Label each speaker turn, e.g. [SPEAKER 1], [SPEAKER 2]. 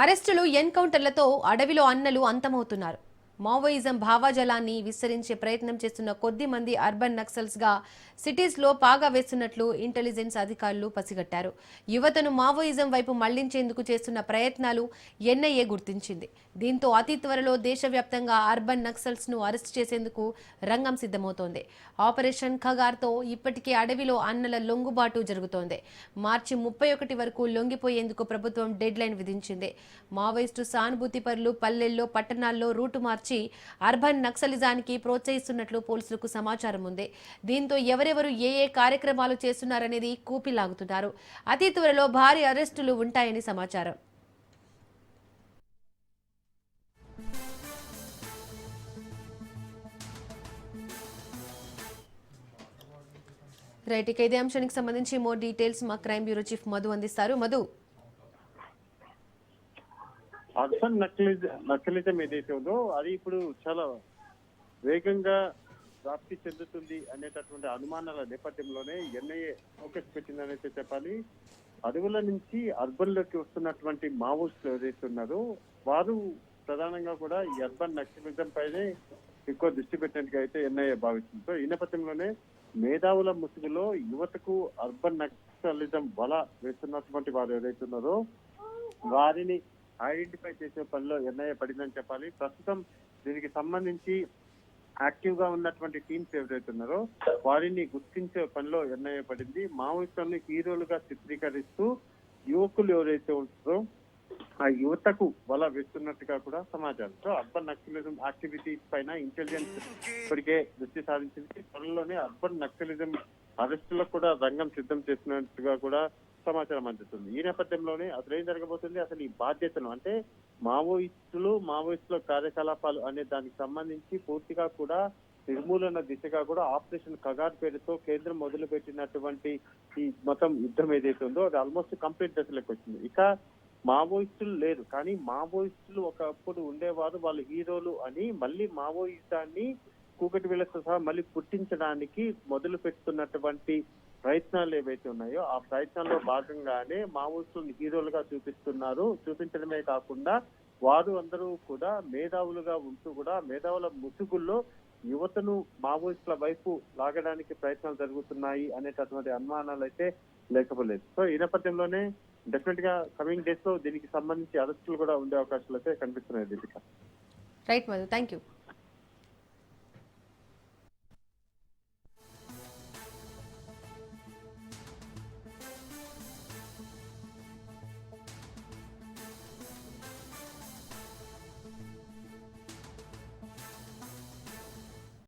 [SPEAKER 1] అరెస్టులు, ఎన్కౌంటర్లతో అడవిలో అన్నలు అంతమవుతున్నారు. మావోయిజం భావాజలాన్ని విస్తరించే ప్రయత్నం చేస్తున్న కొద్ది మంది అర్బన్ నక్సల్స్ గా సిటీస్లో పాగా వేస్తున్నట్లు ఇంటెలిజెన్స్ అధికారులు పసిగట్టారు. యువతను మావోయిజం వైపు మళ్లించేందుకు చేస్తున్న ప్రయత్నాలు ఎన్ఐఏ గుర్తించింది. దీంతో అతి త్వరలో దేశవ్యాప్తంగా అర్బన్ నక్సల్స్ ను అరెస్ట్ చేసేందుకు రంగం సిద్ధమవుతోంది. ఆపరేషన్ ఖగార్తో ఇప్పటికే అడవిలో అన్నల లొంగుబాటు జరుగుతోంది. మార్చి 31 వరకు లొంగిపోయేందుకు ప్రభుత్వం డెడ్ లైన్ విధించింది. మావోయిస్టు సానుభూతి పరులు పల్లెల్లో, పట్టణాల్లో రూటు మార్చి అర్బన్ నక్సలిజానికి ప్రోత్సహిస్తున్నట్లు పోలీసులకు సమాచారం ఉంది. దీంతో ఎవరెవరు ఏ కార్యక్రమాలు చేస్తున్నారనేది కూపిలాగుతున్నారు. అతి త్వరలో భారీ అరెస్టులు ఉంటాయని సమాచారం. రైట్, ఇక ఇదే అంశానికి సంబంధించి మోర్ డీటెయిల్స్ మా క్రైమ్ బ్యూరో చీఫ్ మధు అందిస్తారు. మధు,
[SPEAKER 2] అర్బన్ నక్సలిజం ఏదైతే ఉందో అది ఇప్పుడు చాలా వేగంగా వ్యాప్తి చెందుతుంది అనేటటువంటి అనుమానాల నేపథ్యంలోనే ఎన్ఐఏ ఫోకస్ పెట్టిందనైతే చెప్పాలి. అడవుల నుంచి అర్బన్ లోకి వస్తున్నటువంటి మావోయిస్టులు ఏదైతే ఉన్నారో వారు ప్రధానంగా కూడా ఈ అర్బన్ నక్సలిజం పైనే ఎక్కువ దృష్టి పెట్టినట్టుగా అయితే ఎన్ఐఏ భావిస్తుంది. సో ఈ నేపథ్యంలోనే మేధావుల ముసుగులో యువతకు అర్బన్ నక్సలిజం బల వేస్తున్నటువంటి వారు ఏదైతే ఉన్నారో వారిని ఐడెంటిఫై చేసే పనిలో ఎన్ఐఏ పడిందని చెప్పాలి. ప్రస్తుతం దీనికి సంబంధించి యాక్టివ్ గా ఉన్నటువంటి టీమ్స్ ఎవరైతే ఉన్నారో వారిని గుర్తించే పనిలో ఎన్ఐఏ పడింది. మావోయిస్టులను హీరోలుగా చిత్రీకరిస్తూ యువకులు ఎవరైతే ఉంటారో ఆ యువతకు వల వేస్తున్నట్టుగా కూడా సమాచారం. సో అర్బన్ నక్సలిజం యాక్టివిటీస్ పైన ఇంటెలిజెన్స్ ఇప్పటికే దృష్టి సాధించింది. త్వరలోనే అర్బన్ నక్సలిజం అరెస్టులకు కూడా రంగం సిద్ధం చేసినట్టుగా కూడా సమాచారం అందుతుంది. ఈ నేపథ్యంలోనే అసలు ఏం జరగబోతుంది, అసలు ఈ బాధ్యతను అంటే మావోయిస్టుల కార్యకలాపాలు అనే దానికి సంబంధించి పూర్తిగా కూడా నిర్మూలన దిశగా కూడా ఆపరేషన్ ఖగార్ పేరుతో కేంద్రం మొదలు పెట్టినటువంటి ఈ మొత్తం యుద్ధం ఏదైతే ఉందో అది ఆల్మోస్ట్ కంప్లీట్ దశలోకి వచ్చింది. ఇక మావోయిస్టులు లేరు, కానీ మావోయిస్టులు ఒకప్పుడు ఉండేవారు, వాళ్ళు హీరోలు అని మళ్ళీ మావోయిజాన్ని కూకటి వేలతో సహా మళ్ళీ పుట్టించడానికి మొదలు పెడుతున్నటువంటి ప్రయత్నాలు ఏవైతే ఉన్నాయో ఆ ప్రయత్నాల్లో భాగంగానే మావోయిస్టులను హీరోలుగా చూపించడమే కాకుండా వారు అందరూ కూడా మేధావులుగా ఉంటూ కూడా మేధావుల ముసుగుల్లో యువతను మావోయిస్టుల వైపు లాగడానికి ప్రయత్నాలు జరుగుతున్నాయి అనేటటువంటి అనుమానాలు అయితే లేకపోలేదు. సో ఈ నేపథ్యంలోనే డెఫినెట్ గా కమింగ్ డేస్ లో దీనికి సంబంధించి అరెస్టులు కూడా ఉండే అవకాశాలు అయితే కనిపిస్తున్నాయి. Deepika.
[SPEAKER 1] Right Madhu, thank you.